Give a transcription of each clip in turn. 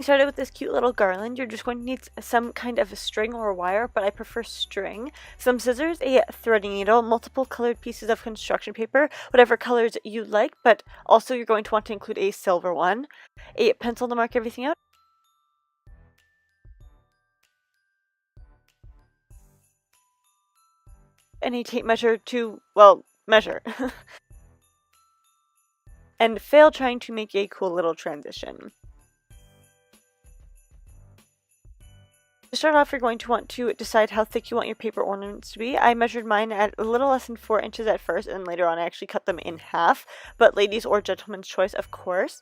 started with this cute little garland. You're just going to need some kind of a string or a wire, but I prefer string, some scissors, a threading needle, multiple colored pieces of construction paper, whatever colors you like, but also you're going to want to include a silver one, a pencil to mark everything out, and a tape measure to, well, measure. And fail trying to make a cool little transition. To start off, you're going to want to decide how thick you want your paper ornaments to be. I measured mine at a little less than 4 inches at first, and later on I actually cut them in half, but ladies' or gentlemen's choice, of course.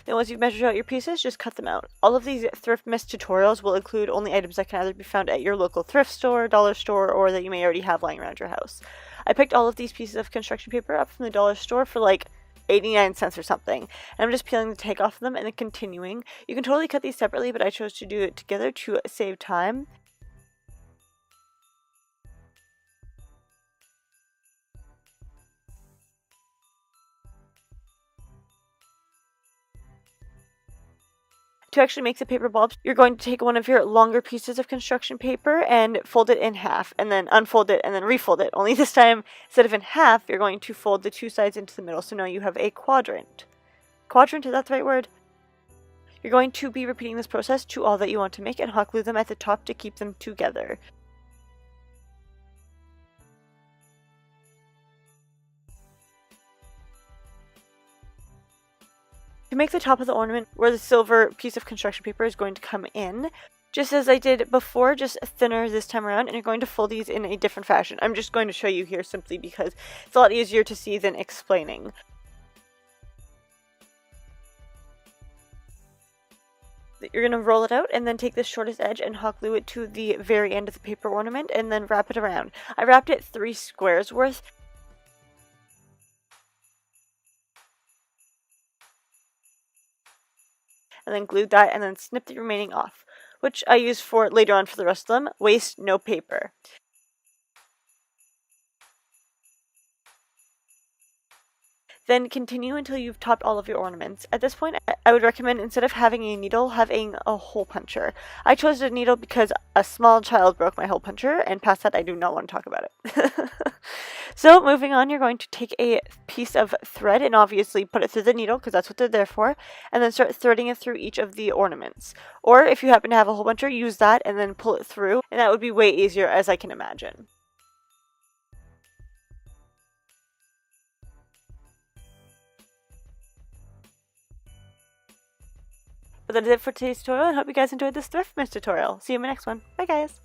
Then once you've measured out your pieces, just cut them out. All of these Thriftmas tutorials will include only items that can either be found at your local thrift store, dollar store, or that you may already have lying around your house. I picked all of these pieces of construction paper up from the dollar store for like 89 cents or something, and I'm just peeling the tag off of them and then continuing. You can totally cut these separately, but I chose to do it together to save time. To actually make the paper bulbs, you're going to take one of your longer pieces of construction paper and fold it in half, and then unfold it and then refold it. Only this time, instead of in half, you're going to fold the two sides into the middle, so now you have a quadrant. Quadrant, is that the right word? You're going to be repeating this process to all that you want to make and hot glue them at the top to keep them together. To make the top of the ornament where the silver piece of construction paper is going to come in, just as I did before, just thinner this time around, and you're going to fold these in a different fashion. I'm just going to show you here simply because it's a lot easier to see than explaining. You're going to roll it out and then take the shortest edge and hot glue it to the very end of the paper ornament and then wrap it around. I wrapped it 3 squares worth. And then glued that and then snipped the remaining off, which I use for later on for the rest of them. Waste no paper. Then continue until you've topped all of your ornaments. At this point, I would recommend, instead of having a needle, having a hole puncher. I chose a needle because a small child broke my hole puncher, and past that I do not want to talk about it. So moving on, you're going to take a piece of thread and obviously put it through the needle because that's what they're there for, and then start threading it through each of the ornaments. Or if you happen to have a hole puncher, use that and then pull it through, and that would be way easier, as I can imagine. But that is it for today's tutorial. I hope you guys enjoyed this Thriftmas tutorial. See you in my next one. Bye guys!